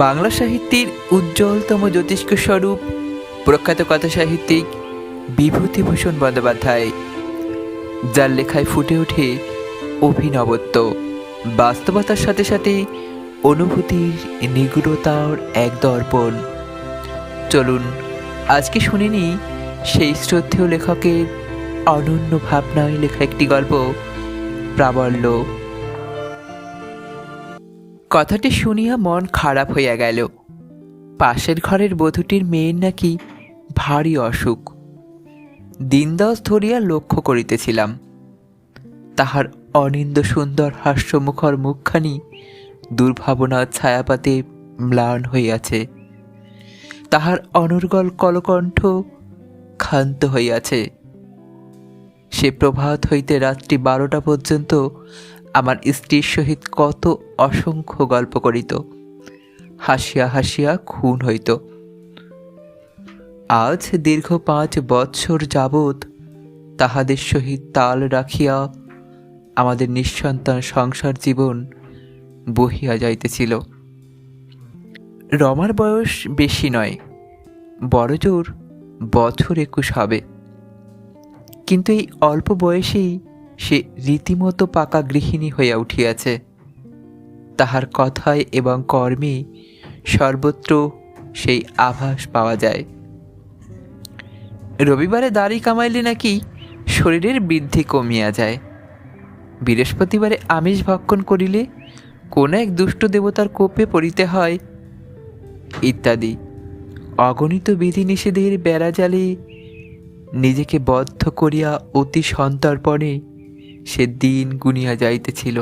বাংলা সাহিত্যের উজ্জ্বলতম জ্যোতিষ্ক স্বরূপ প্রখ্যাত কথা সাহিত্যিক বিভূতিভূষণ বন্দ্যোপাধ্যায়, যার লেখায় ফুটে ওঠে অভিনবত্ব, বাস্তবতার সাথে সাথে অনুভূতির নিগুড়তার এক দর্পণ। চলুন আজকে শুনে নিই সেই শ্রদ্ধেয় লেখকের অনন্য ভাবনায় লেখা একটি গল্প, প্রাবল্য। কথাটি শুনিয়া মন খারাপ হইয়া গেল। পাশের ঘরের বধূটির মেয়ের নাকি ভারী অসুখ। দিনদশ ধরিয়া লক্ষ্য করিতেছিলাম। তাহার অনিন্দ সুন্দর হাস্যমুখর মুখখানি দুর্ভাবনার ছায়াপাতে ম্লান হইয়াছে। তাহার অনর্গল কলকণ্ঠ ক্ষান্ত হইয়াছে। সে প্রভাত হইতে রাত্রি 12টা পর্যন্ত আমার স্ত্রীর সহিত কত অসংখ্য গল্প করিত, হাসিয়া হাসিয়া খুন হইত। আজ দীর্ঘ 5 বৎসর যাবৎ তাহাদের সহিত তাল রাখিয়া আমাদের নিঃসন্তান সংসার জীবন বহিয়া যাইতেছিল। রমার বয়স বেশি নয়, বড়জোর বছর 21 হবে। কিন্তু এই অল্প বয়সেই সে রীতিমতো পাকা গৃহিণী হইয়া উঠিয়াছে। তাহার কথায় এবং কর্মে সর্বত্র সেই আভাস পাওয়া যায়। রবিবারে দাড়ি কামাইলে নাকি শরীরের বৃদ্ধি কমিয়া যায়, বৃহস্পতিবারে আমিষ ভক্ষণ করিলে কোন এক দুষ্ট দেবতার কোপে পড়িতে হয়, ইত্যাদি অগণিত বিধিনিষেধের বেড়াজালে নিজেকে বদ্ধ করিয়া অতি সন্তর্পণে সে দিন গুনিয়া যাইতেছিল।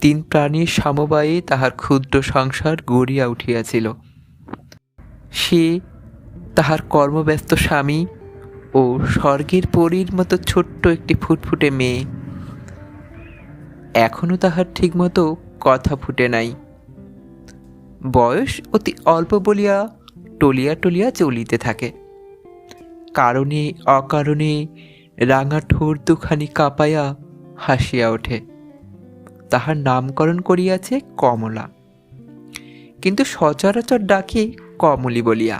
3 প্রাণীর সমবায়ে তাহার ক্ষুদ্র সংসার গড়িয়া উঠিয়াছিল। সে, তাহার কর্মব্যস্ত স্বামী ও স্বর্গের পরীর মতো ছোট্ট একটি ফুটফুটে মেয়ে। এখনো তাহার ঠিকমতো কথা ফুটে নাই। বয়স অতি অল্প বলিয়া টলিয়া টলিয়া চলিতে থাকে। কারণে অকারণে রাঙা ঠোঁট দুখানি কাঁপাইয়া হাসিয়া ওঠে। তাহার নামকরণ করিয়াছে কমলা, কিন্তু সচরাচর ডাকে কমলি বলিয়া।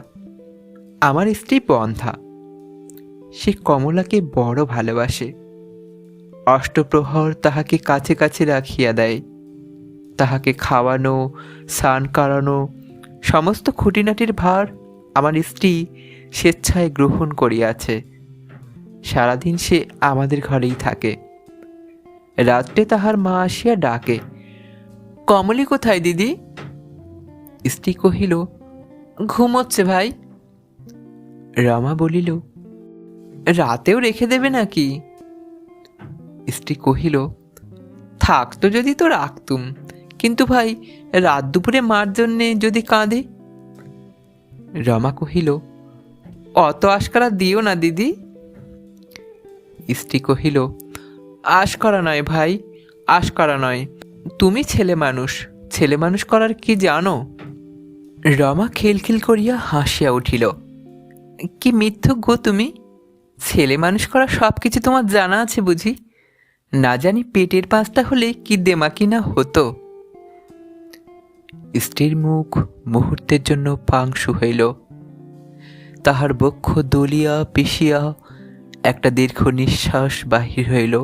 আমার স্ত্রী বন্ধা, সে কমলাকে বড় ভালোবাসে। অষ্টপ্রহর তাহাকে কাছে কাছে রাখিয়া দেয়। তাহাকে খাওয়ানো, স্নান করানো, সমস্ত খুঁটিনাটির ভার আমার স্ত্রী স্বেচ্ছায় গ্রহণ করিয়াছে। সারাদিন সে আমাদের ঘরেই থাকে। রাত্রে তাহার মা আসিয়া ডাকে, কমলি কোথায় দিদি? স্ত্রী কহিল, ঘুমোচ্ছে ভাই। রমা বলিল, রাতেও রেখে দেবে নাকি? স্ত্রী কহিল, থাকতো যদি তো রাখতুম, কিন্তু ভাই রাত দুপুরে মার জন্যে যদি কাঁদে। রমা কহিল, অত আশকারা দিও না দিদি। স্ত্রী কহিল, আশকারা নয় ভাই, আশকারা নয়। তুমি ছেলে মানুষ, ছেলে মানুষ করার কি জানো? রমা খিলখিল করিয়া হাসিয়া উঠিল। কি মিথ্যুক গো তুমি! ছেলে মানুষ করা সব কিছু তোমার জানা আছে বুঝি? না জানি পেটের পাঁচটা হলে কি দেমাকি না হতো। স্ত্রীর মুখ মুহূর্তের জন্য পাংশু হইল। তাহার বক্ষ দলিয়া পিষিয়া একটা দীর্ঘ নিঃশ্বাস বাহির হইল।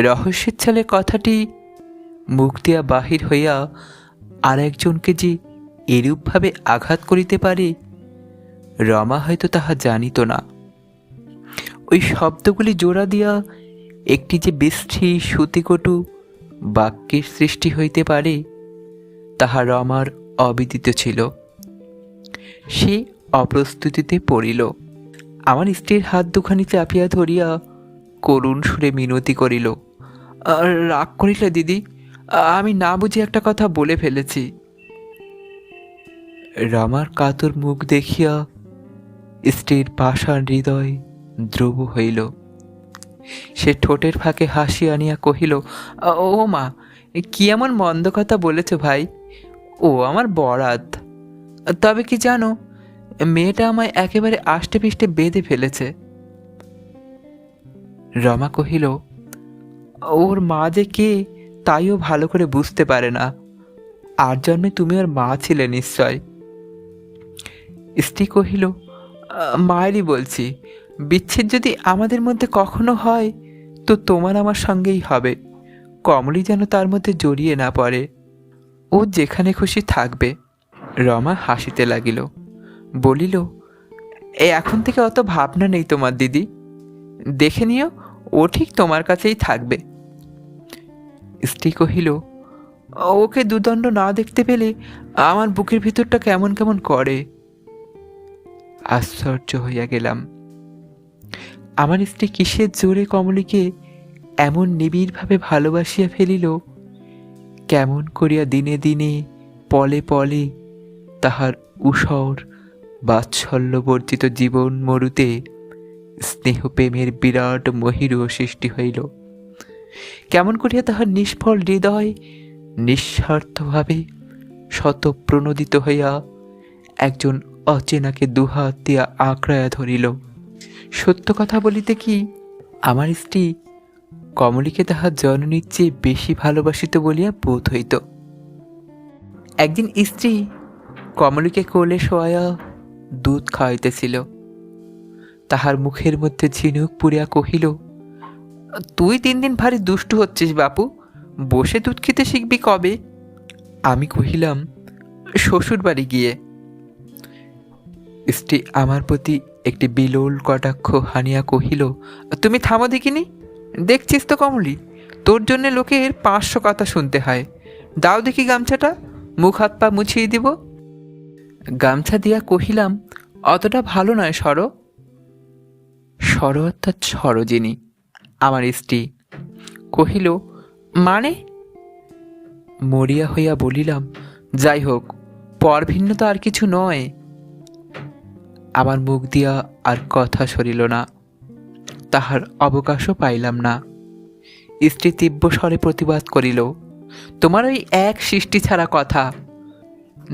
রহস্যের ছলে কথাটি মুখ দিয়া বাহির হইয়া আর একজনকে যে এরূপভাবে আঘাত করিতে পারে, রমা হয়তো তাহা জানিত না। ওই শব্দগুলি জোড়া দিয়া একটি যে বিশ্রী শ্রুতিকটু বাক্যের সৃষ্টি হইতে পারে, তাহা রমার অবিদিত ছিল। সে অপ্রস্তুতিতে পড়িল। আমার স্ত্রীর হাত দুখানি চাপিয়া ধরিয়া করুণ সুরে মিনতি করিল, রাগ করিলে দিদি, আমি না বুঝে একটা কথা বলে ফেলেছি। রমার কাতর মুখ দেখিয়া স্ত্রীর পাষাণ হৃদয় দ্রব হইল। সে ঠোঁটের ফাঁকে হাসি আনিয়া কহিল, ও মা, কি এমন মন্দ কথা বলেছ ভাই? ও আমার বরাত। তবে কি জানো, মেয়েটা আমায় একেবারে আষ্টে পিষ্টে বেঁধে ফেলেছে। রমা কহিল, ওর মা যে কে তাইও ভালো করে বুঝতে পারে না। আর জন্মে তুমি ওর মা ছিলে নিশ্চয়। স্ত্রী কহিল, মায়েরই বলছি, বিচ্ছেদ যদি আমাদের মধ্যে কখনো হয় তো তোমার আমার সঙ্গেই হবে। কমলি যেন তার মধ্যে জড়িয়ে না পড়ে। ও যেখানে খুশি থাকবে। রমা হাসিতে লাগিল, বলিল, এখন থেকে অত ভাবনা নেই তোমার দিদি, দেখে নিও ও ঠিক তোমার কাছেই থাকবে। স্ত্রী কহিল, ওকে দুদণ্ড না দেখতে পেলে আমার বুকের ভিতরটা কেমন কেমন করে। আশ্চর্য হইয়া গেলাম। আমার স্ত্রী কিসের জোরে কমলিকে এমন নিবিড়ভাবে ভালোবাসিয়া ফেলিল, কেমন করিয়া দিনে দিনে পলে পলে তাহার ঊষর বাৎসল্যবর্জিত জীবন মরুতে স্নেহপ্রেমের বিরাট মহিরূহ সৃষ্টি হইল, কেমন করিয়া তাহার নিষ্ফল হৃদয় নিঃস্বার্থভাবে শতপ্রণোদিত হইয়া একজন অচেনাকে দুহাত দিয়া আঁকড়াইয়া ধরিল। সত্য কথা বলিতে কি, আমার স্ত্রী কমলিকে তাহার জননীর চেয়ে বেশি ভালোবাসিত বলিয়া বোধ হইত। একদিন স্ত্রী কমলিকে কোলে শোয়াইয়া দুধ খাওয়াইতেছিল। তাহার মুখের মধ্যে ঝিনুক পুরিয়া কহিল, তুই দিন দিন ভারী দুষ্টু হচ্ছিস বাপু, বসে দুধ খেতে শিখবি কবে? আমি কহিলাম, শ্বশুর বাড়ি গিয়ে। স্ত্রী আমার প্রতি একটি বিলোল কটাক্ষ হানিয়া কহিল, তুমি থামো দেখিনি, দেখছিস তো কমলি, তোর জন্যে লোকের 500 কথা শুনতে হয়। দাও দেখি গামছাটা, মুখ হাত পা মুছিয়ে দিব। গামছা দিয়া কহিলাম, অতটা ভালো নয় সর। সর অর্থাৎ সরোজিনী আমার স্ত্রী। কহিল, মানে? মরিয়া হইয়া বলিলাম, যাই হোক, পর ভিন্ন তো আর কিছু নয়। আমার মুখ দিয়া আর কথা সরিল না, তাহার অবকাশও পাইলাম না। স্ত্রী তীব্র স্বরে প্রতিবাদ করিল, তোমার ওই এক সৃষ্টি ছাড়া কথা,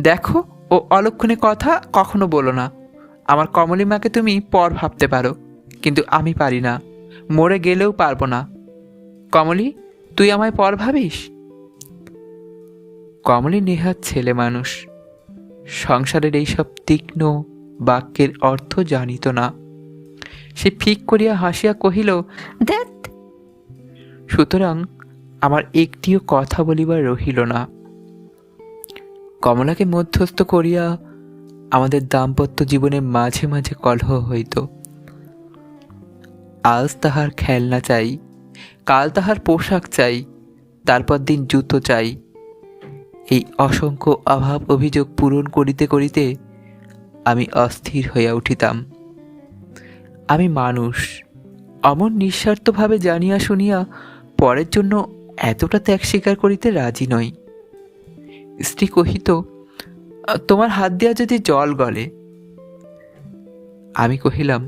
দেখো ও অলক্ষণে কথা কখনো বলো না। আমার কমলিমাকে তুমি পর ভাবতে পারো, কিন্তু আমি পারি না, মরে গেলেও পারবো না। কমলি, তুই আমায় পর ভাবিস? কমলি নেহাত ছেলে মানুষ, সংসারের এইসব তীক্ষ্ণ বাক্যের অর্থ জানিত না। সে ফিক করিয়া হাসিয়া কহিল, ধ্যাৎ। সুতরাং আমার একটিও কথা বলিবার রহিল না। কমলাকে মধ্যস্থ করিয়া আমাদের দাম্পত্য জীবনে মাঝে মাঝে কলহ হইত। আজ তাহার খেলনা চাই, কাল তাহার পোশাক চাই, তারপর দিন জুতো চাই। এই অসংখ্য অভাব অভিযোগ পূরণ করিতে করিতে আমি অস্থির হইয়া উঠিতাম। আমি মানুষ, অমন নিঃস্বার্থভাবে জানিয়া শুনিয়া পরের জন্য এতটা ত্যাগ স্বীকার করিতে রাজি নই। স্ত্রী কহিত, তোমার হাত দিয়া যদি জল গলে। আমি কহিলাম,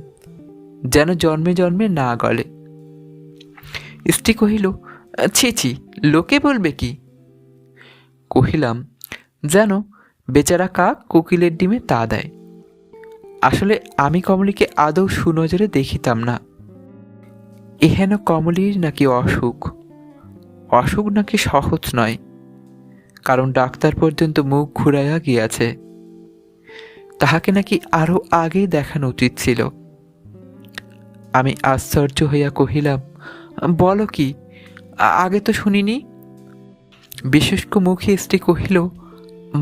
যেন জন্মে জন্মে না গলে। স্ত্রী কহিল, ছি ছি, লোকে বলবে কি? কহিলাম, যেন বেচারা কাক কোকিলের ডিমে তা দেয়। আসলে আমি কমলিকে আদৌ সুনজরে দেখিতাম না। এহেন কমলির নাকি অসুখ, অসুখ নাকি সহজ নয়, কারণ ডাক্তার পর্যন্ত মুখ ঘুরাইয়া গিয়াছে। তাহাকে নাকি আরো আগেই দেখানো উচিত ছিল। আমি আশ্চর্য হইয়া কহিলাম, বলো কি, আগে তো শুনিনি। বিশুষ্ক মুখে স্ত্রী কহিল,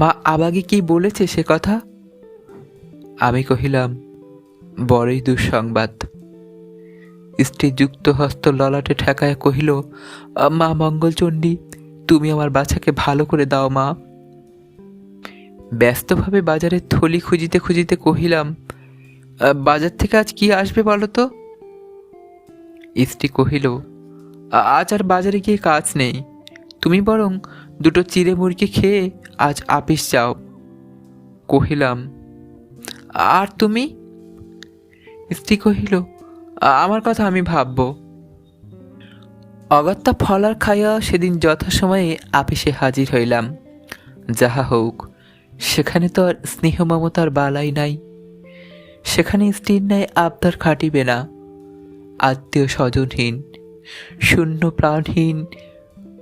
মা আবাগে কি বলেছে সে কথা? আমি কহিলাম, বড়ই দুঃসংবাদ। স্ত্রী যুক্ত হস্ত ললাটে ঠেকায়া কহিল, মা মঙ্গলচণ্ডী, তুমি আমার বাচ্চাকে ভালো করে দাও মা। ব্যস্তভাবে বাজারের থলি খুঁজিতে খুঁজিতে কহিলাম, বাজার থেকে আজ কি আসবে বলো তো? স্ত্রী কহিল, আজ আর বাজারে গিয়ে কাজ নেই, তুমি বরং দুটো চিড়ে মুরগি খেয়ে আজ আপিস যাও। কহিলাম, আর তুমি? স্ত্রী কহিল, আমার কথা আমি ভাবব। অগত্যা ফলার খাইয়া সেদিন যথাসময়ে আপিসে হাজির হইলাম। যাহা হোক, সেখানে তো আর স্নেহ মমতার বালাই নাই। সেখানে স্ত্রীর ন্যায় আবদার খাটিবে না। আত্মীয় স্বজনহীন, শূন্য প্রাণহীন,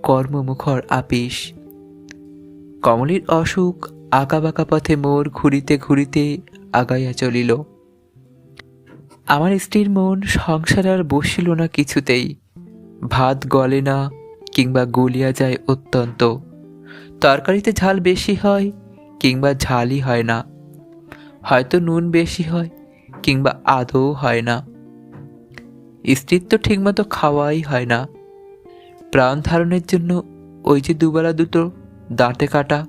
কর্মমুখর আপিস। কমলীর অসুখ আঁকাবাঁকা পথে মোড় ঘুরিতে ঘুরিতে আগাইয়া চলিল। আমার স্ত্রীর মন সংসার আর বসিল না কিছুতেই। ভাত গলে না, কিংবা গলিয়া যায় অত্যন্ত। তরকারিতে ঝাল বেশি হয়, কিংবা ঝালই হয় না। হয়তো নুন বেশি হয়, কিংবা আদৌ হয় না। স্ত্রীর তো ঠিকমতো খাওয়াই হয় না। প্রাণ ধারণের জন্য ওই যে দুবেলা দুটো দাঁতে কাটা।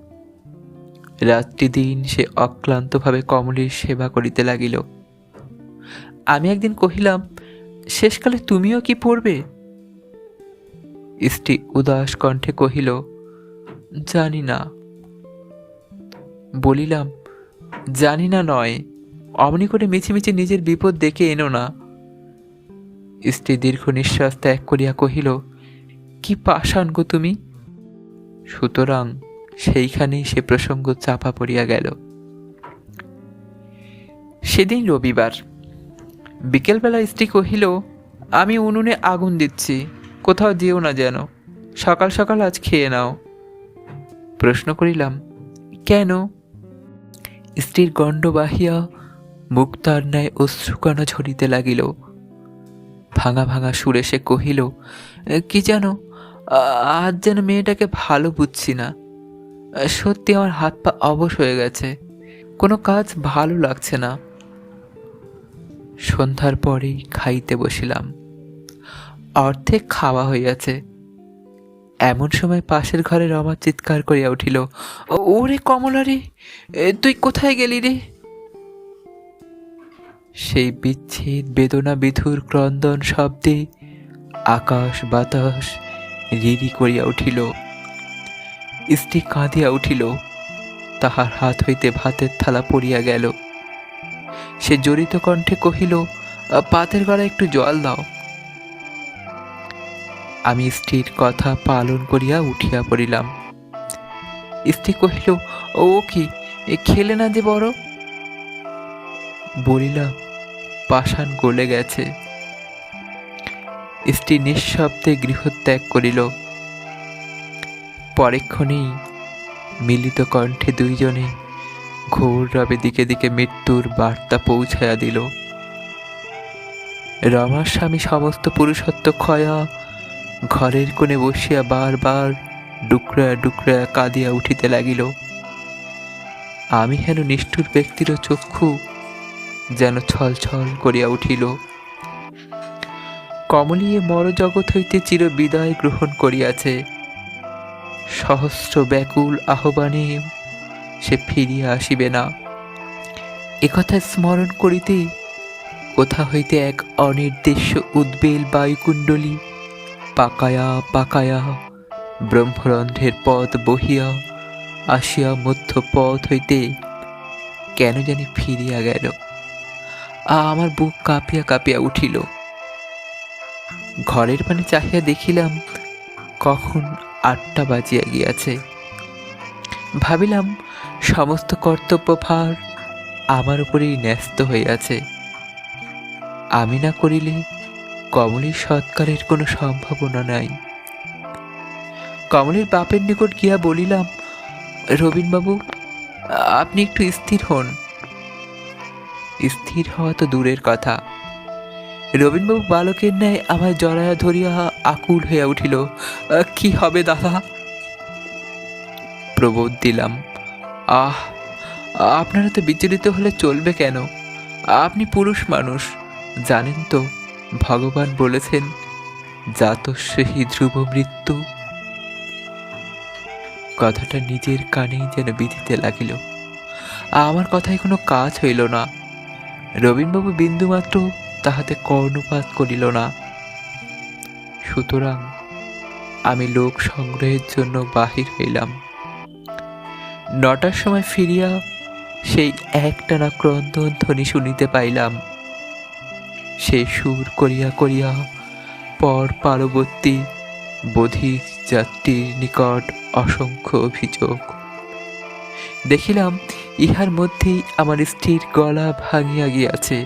রাত্রি দিন সে অক্লান্তভাবে কমলীর সেবা করিতে লাগিল। আমি একদিন কহিলাম, শেষকালে তুমিও কি পড়বে? স্ত্রী উদাস কণ্ঠে কহিল, জানি না। বলিলাম, জানি না নয়, অমনি করে মিছিমিছি নিজের বিপদ ডেকে এনো না। স্ত্রী দীর্ঘ নিঃশ্বাস ত্যাগ করিয়া কহিল, কি পাষাণ গো তুমি। সুতরাং সেইখানেই সে প্রসঙ্গ চাপা পড়িয়া গেল। সেদিন রবিবার বিকেলবেলা স্ত্রী কহিল, আমি উনুনে আগুন দিচ্ছি, কোথাও যেও না যেন, সকাল সকাল আজ খেয়ে নাও। প্রশ্ন করিলাম, কেন? স্ত্রীর গণ্ড বাহিয়া মুক্তার ন্যায় অশ্রুকণা ঝরিতে লাগিল। ভাঙা ভাঙা সুরে সে কহিল, কি জানো, আজ যেন মেয়েটাকে ভালো বুঝছি না। সত্যি আমার হাত পা অবশ হয়ে গেছে, কোনো কাজ ভালো লাগছে না। সন্ধ্যার পরেই খাইতে বসিলাম। অর্ধেক খাওয়া হইয়াছে। এমন সময় পাশের ঘরে রমা চিৎকার করিয়া উঠিল, ওরে কমলা রে, তুই কোথায় গেলি রে? সেই বিচ্ছেদ বেদনা বিধুর ক্রন্দন শব্দে আকাশ বাতাস রিরি করিয়া উঠিল। স্ত্রী কাঁদিয়া উঠিল। তাহার হাত হইতে ভাতের থালা পড়িয়া গেল। সে জড়িত কণ্ঠে কহিল, পাতের গলায় একটু জল দাও। আমি স্ত্রীর কথা পালন করিয়া উঠিয়া পড়িলাম। স্ত্রী কহিল, ও কি, খেলে না যে বড়? বলিলাম, পাষাণ গলে গেছে। স্ত্রী নিঃশব্দে গৃহত্যাগ করিল। পরেক্ষণেই মিলিত কণ্ঠে দুইজনে ঘোর রবে দিকে দিকে মৃত্যুর বার্তা পৌঁছাইয়া দিল। রমার স্বামী সমস্ত পুরুষত্ব ক্ষয়া ঘরের কোণে বসিয়া বারবার ডুকরা ডুকরা কাঁদিয়া উঠিতে লাগিল। আমি হেন নিষ্ঠুর ব্যক্তির চক্ষু যেন ছল ছল করিয়া উঠিল। কমলী এ মরজগৎ হইতে চির বিদায় গ্রহণ করিয়াছে। সহস্র ব্যাকুল আহ্বানে সে ফিরিয়া আসিবে না। একথা স্মরণ করিতে কোথা হইতে এক অনির্দেশ্য উদ্বেল বায়ুকুণ্ডলী পাকায়া পাকায়া ব্রহ্মরন্ধ্রের পথ বহিয়া আসিয়া মধ্য পথ হইতে কেন জানি ফিরিয়া গেল। আমার বুক কাঁপিয়া কাঁপিয়া উঠিল। ঘরের পানে চাহিয়া দেখিলাম, কখন 8টা বাজিয়া গিয়াছে। ভাবিলাম, সমস্ত কর্তব্য ভার আমার উপরেই ন্যস্ত হইয়াছে। আমি না করিলে কমলীর সৎকারের কোনো সম্ভাবনা নাই। কমলীর বাপের নিকট গিয়া বলিলাম, রবীনবাবু, আপনি একটু স্থির হন। স্থির হওয়া তো দূরের কথা, রবীনবাবু বালকের ন্যায় আমায় জড়াইয়া ধরিয়া আকুল হইয়া উঠিল। কি হবে দাদা? প্রবোধ দিলাম, আপনারা তো বিচলিত হলে চলবে কেন? আপনি পুরুষ মানুষ, জানেন তো ভগবান বলেছেন, জাতস্যহি ধ্রুব মৃত্যু। কথাটা নিজের কানেই যেন বিধিতে লাগিল। আমার কথায় কোনো কাজ হইল না। রবীনবাবু বিন্দুমাত্র তাহাতে কর্ণপাত করিল না। সুতরাং আমি লোক সংগ্রহের জন্য বাহির হইলাম। 9টার সময় ফিরিয়া সেই একটানা ক্রন্দন ধ্বনি শুনিতে পাইলাম। সে সুর করিয়া করিয়া পর পার্বতী বধির যাত্রীর নিকট অসংখ্য অভিযোগ। দেখিলাম, ইহার মধ্যেই আমার স্ত্রীর গলা ভাঙিয়া গিয়াছে।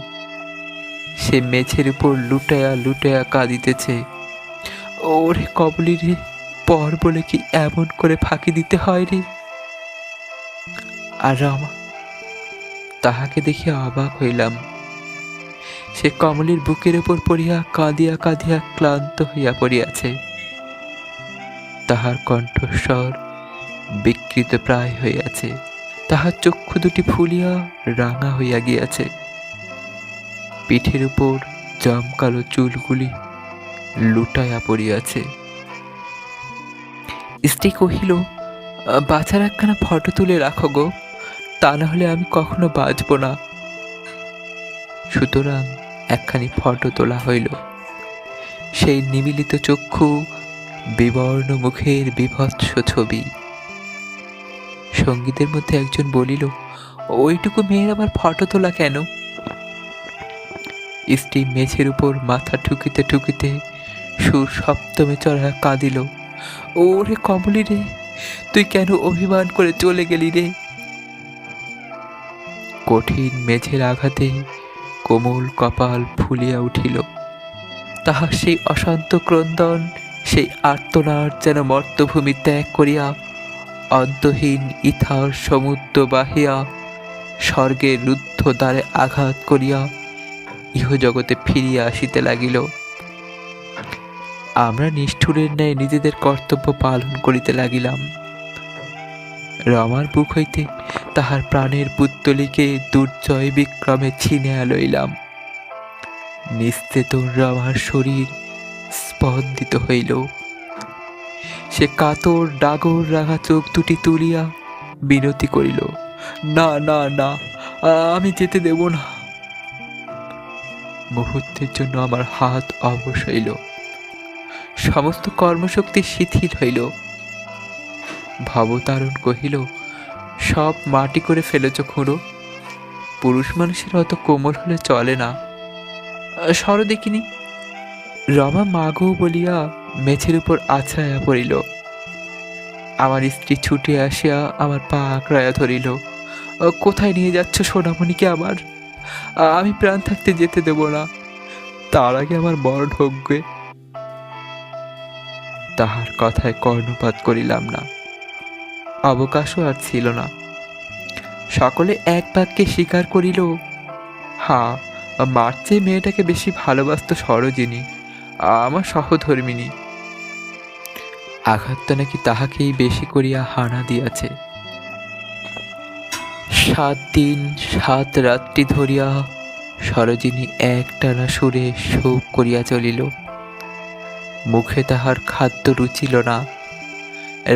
সে মেঝের উপর লুটায়া লুটায়া কাঁদিতেছে। ওরে কমলী রে, পর বলে কি এমন করে ফাঁকি দিতে হয় রে? আর রমা, তাহাকে দেখিয়া অবাক হইলাম। সে কমলের বুকের উপর পড়িয়া কাঁদিয়া কাঁদিয়া ক্লান্ত হইয়া পড়িয়াছে। তাহার কণ্ঠস্বর বিকৃত প্রায় হইয়াছে, তাহার চক্ষু দুটি ফুলিয়া রাঙা হইয়া গিয়াছে। পিঠের উপর জমকালো চুলগুলি লুটাইয়া পড়িয়াছে। স্ত্রী কহিল, বাচ্চার একখানা ফটো তুলে রাখো গো, তা না হলে আমি কখনো বাঁচব না। সুতরাং একখানি ফটো তোলা হইল। সেই নিমিলিত চক্ষু, বিবর্ণ মুখের বিভৎস ছবি। সঙ্গীতের মধ্যে একজন বলিল, ওইটুকু মেয়ের আবার ফটো তোলা কেন? স্ত্রী মেঝের উপর মাথা ঠুকিতে ঠুকিতে সুর সপ্তমে চড়াইয়া কাঁদিল, ওরে কমলি রে, তুই কেন অভিমান করে চলে গেলি রে? কঠিন মেঝের আঘাতে কোমল কপাল ফুলিয়া উঠিল। তাহার সেই অশান্ত ক্রন্দন, সেই আর্তনাদ যেন মর্তভূমি ত্যাগ করিয়া অন্তহীন ইথার সমুদ্র বাহিয়া স্বর্গের রুদ্ধ দ্বারে আঘাত করিয়া ইহজগতে ফিরিয়া আসিতে লাগিল। আমরা নিষ্ঠুরের ন্যায় নিজেদের কর্তব্য পালন করিতে লাগিলাম। রমার বুক হইতে তাহার প্রাণের পুত্তলিকে দুর্জয় বিক্রমে ছিনিয়া লইলাম। নিস্তেতন রমার শরীর স্পন্দিত হইল। সে কাতর ডাগর রাঙা চোখ দুটি তুলিয়া বিনতি করিল, না না না, আমি যেতে দেব না। মুহূর্তের জন্য আমার হাত অবশ হইল, সমস্ত কর্মশক্তি শিথিল হইল। ভবতারণ কহিল, সব মাটি করে ফেলেছ খুঁড়ো, পুরুষ মানুষের অত কোমল হলে চলে না। সর দেখিনি। রমা মাগো বলিয়া মেঝের উপর আছড়াইয়া পড়িল। আমার স্ত্রী ছুটে আসিয়া আমার পা আঁকড়াইয়া ধরিল, কোথায় নিয়ে যাচ্ছ সোনামণিকে আমার? আমি প্রাণ থাকতে যেতে দেব না, তার আগে আমার মরণ হোক গে। তাহার কথায় কর্ণপাত করিলাম না, অবকাশও আর ছিল না। সকলে এক বাক্যে স্বীকার করিল, হ্যাঁ, মার চেয়ে মেয়েটাকে বেশি ভালোবাসত সরোজিনী, আমার সহধর্মিনী। আঘাতটা নাকি তাহাকেই বেশি করিয়া হানা দিয়াছে। 7 দিন 7 রাত্রি ধরিয়া সরোজিনী একটানা সুরে শোক করিয়া চলিল। মুখে তাহার খাদ্য রুচিল না,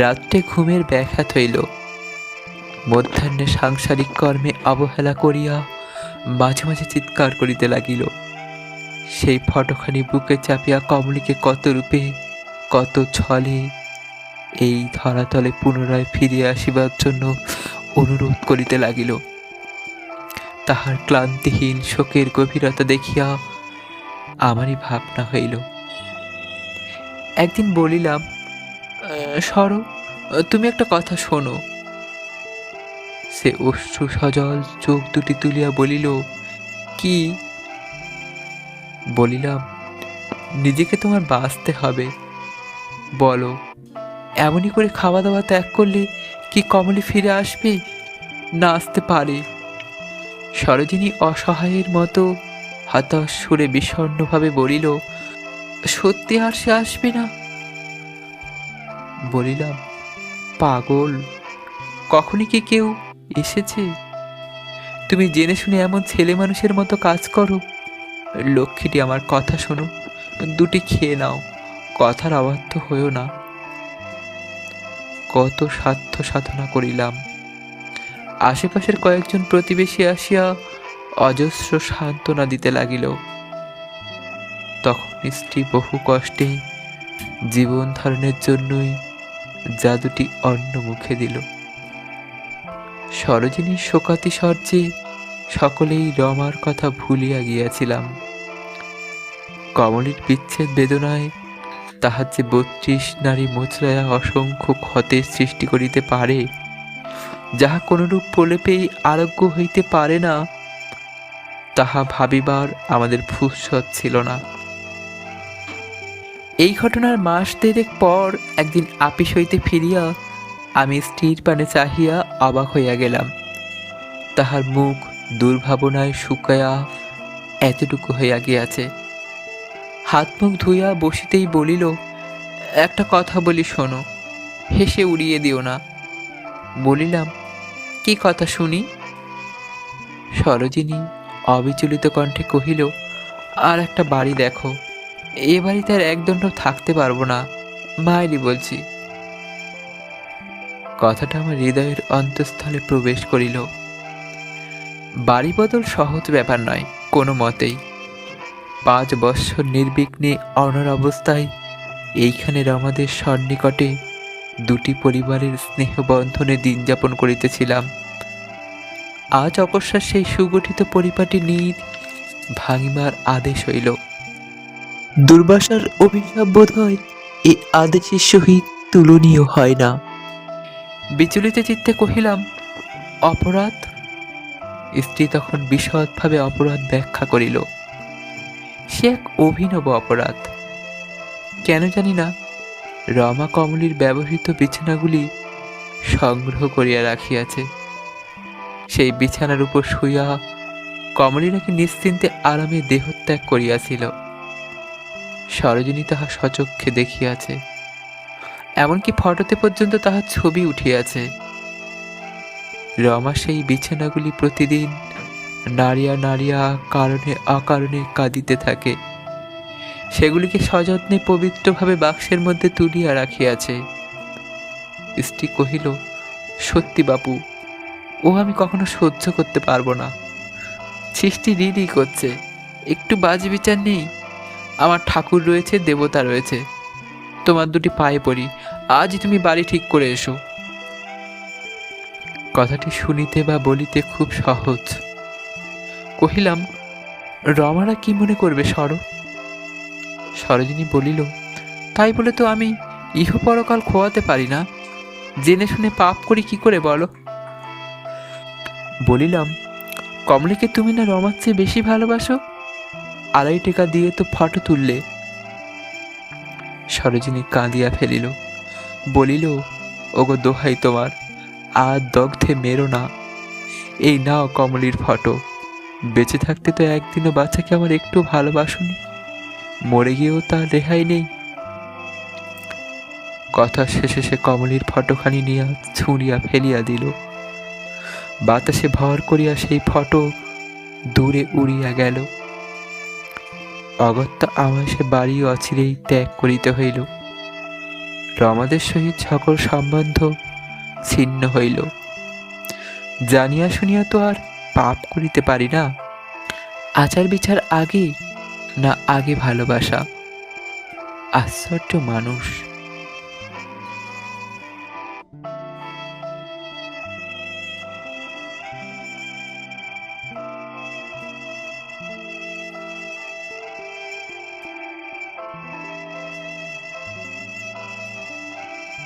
রাত্রে ঘুমের ব্যাঘাত হইল। মধ্যাহ্নে সাংসারিক কর্মে অবহেলা করিয়া মাঝে মাঝে চিৎকার করিতে লাগিল। সেই ফটোখানি বুকে চাপিয়া কমলিকে কত রূপে কত ছলে এই ধরাতলে পুনরায় ফিরিয়া আসিবার জন্য অনুরোধ করিতে লাগিল। তাহার ক্লান্তিহীন শোকের গভীরতা দেখিয়া আমারই ভাবনা হইল। একদিন বলিলাম, সরো, তুমি একটা কথা শোনো। সে অশ্রু সজল চোখ দুটি তুলিয়া বলিল, কি? বলিলাম, নিজেকে তোমার বাঁচতে হবে, বলো, এমনই করে খাওয়া দাওয়া ত্যাগ করলে কি কমলি ফিরে আসবে? না আসতে পারে। সরোজিনী অসহায়ের মতো হতাশ সুরে বিষণ্ণভাবে বলিল, সত্যি আর সে আসবে না? বলিলাম, পাগল, কখনই কি কেউ এসেছে? তুমি জেনে শুনে এমন ছেলে মানুষের মতো কাজ করো। লক্ষ্মীটি, আমার কথা শোনো, দুটি খেয়ে নাও, কথার অবাধ্য হইও না। কত সাধ্য সাধনা করিলাম। আশেপাশের কয়েকজন প্রতিবেশী আসিয়া অজস্র সান্ত্বনা দিতে লাগিল। তখন স্ত্রী বহু কষ্টে জীবন ধারণের জন্যই যা দুটি অন্ন মুখে দিল। সরোজিনীর শোকাতিশর্যে সকলেই রমার কথা ভুলিয়া গিয়াছিলাম। কমলির বিচ্ছেদ বেদনায় তাহার যে 32 নারী মোচড়াইয়া অসংখ্য ক্ষতের সৃষ্টি করিতে পারে, যাহা কোনরূপ প্রলেপেই আরোগ্য হইতে পারে না, তাহা ভাবিবার আমাদের ফুরসত ছিল না। এই ঘটনার মাস 3 পর একদিন আপিস হইতে ফিরিয়া আমি স্ত্রীর পানে চাহিয়া অবাক হইয়া গেলাম। তাহার মুখ দুর্ভাবনায় শুকায়া এতটুকু হইয়া গিয়াছে। হাত মুখ ধুইয়া বসিতেই বলিল, একটা কথা বলি শোনো, হেসে উড়িয়ে দিও না। বলিলাম, কি কথা শুনি? সরোজিনী অবিচলিত কণ্ঠে কহিল, আর একটা বাড়ি দেখো, এ বাড়িতে আর একদণ্ড থাকতে পারবো না, মায়েরই বলছি। কথাটা আমার হৃদয়ের অন্তঃস্থলে প্রবেশ করিল। বাড়ি বদল সহজ ব্যাপার নয় কোনো মতেই। 5 বৎসর নির্বিঘ্নে অনড় অবস্থায় এইখানের আমাদের সন্নিকটে দুটি পরিবারের স্নেহবন্ধনে দিন যাপন করিতেছিলাম। আজ অকস্মাৎ সেই সুগঠিত পরিপাটি নীড় ভাঙিবার আদেশ হইল। দুর্বাসার অভিশাপ বোধ হয় এ আদেশের সহিত তুলনীয় হয় না। বিচলিত চিত্তে কহিলাম, অপরাধ? স্ত্রী তখন বিশদভাবে অপরাধ ব্যাখ্যা করিল। সে এক অভিনব অপরাধ। কেন জানি না, রমা কমলীর ব্যবহৃত বিছানাগুলি সংগ্রহ করিয়া রাখিয়াছে। সেই বিছানার উপর শুইয়া কমলী নাকি নিশ্চিন্তে আরামে দেহত্যাগ করিয়াছিল। সরোজিনী তাহা সচক্ষে দেখিয়াছে, এমনকি ফটোতে পর্যন্ত তাহার ছবি উঠিয়াছে। রমা সেই বিছানাগুলি প্রতিদিন নাড়িয়া নাড়িয়া কারণে অকারণে কাঁদিতে থাকে। সেগুলিকে সযত্নে পবিত্রভাবে বাক্সের মধ্যে তুলিয়া রাখিয়াছে। স্ত্রী কহিল, সত্যি বাপু, ও আমি কখনো সহ্য করতে পারবো না। সৃষ্টি রিরি করছে, একটু বাজে বিচার নেই। আমার ঠাকুর রয়েছে, দেবতা রয়েছে, তোমার দুটি পায়ে পড়ি, আজই তুমি বাড়ি ঠিক করে এসো। কথাটি শুনিতে বা বলিতে খুব সহজ। কহিলাম, রমারা কি মনে করবে সরো? সরোজিনী বলিল, তাই বলে তো আমি ইহপরকাল খোয়াতে পারি না। জেনে শুনে পাপ করি কি করে বলো? বলিলাম, কমলীকে তুমি না রমার চেয়ে বেশি ভালোবাসো? 2.5 টাকা দিয়ে তো ফটো তুললে। সরোজিনী কাঁদিয়া ফেলিল, বলিল, ওগো দোহাই তোমার, আর দগ্ধে মেরো না। এই নাও কমলীর ফটো। বেঁচে থাকতে তো একদিনও বাচ্চাকে আমার একটু ভালোবাসুনি, মরে গিয়েও তার রেহাই নেই। কথা শেষে সে কমলীর ফটোখানি নিয়ে ছুঁড়িয়া ফেলিয়া দিল। বাতাসে ভর করিয়া সেই ফটো দূরে উড়িয়া গেল। অগত্যা আমায় সে বাড়ি অচিরেই ত্যাগ করিতে হইল। রমাদের সহিত সকল সম্বন্ধ ছিন্ন হইল। জানিয়া শুনিয়া তো আর পাপ করিতে পারি না। আচার বিচার আগে না আগে ভালোবাসা? আশ্চর্য মানুষ।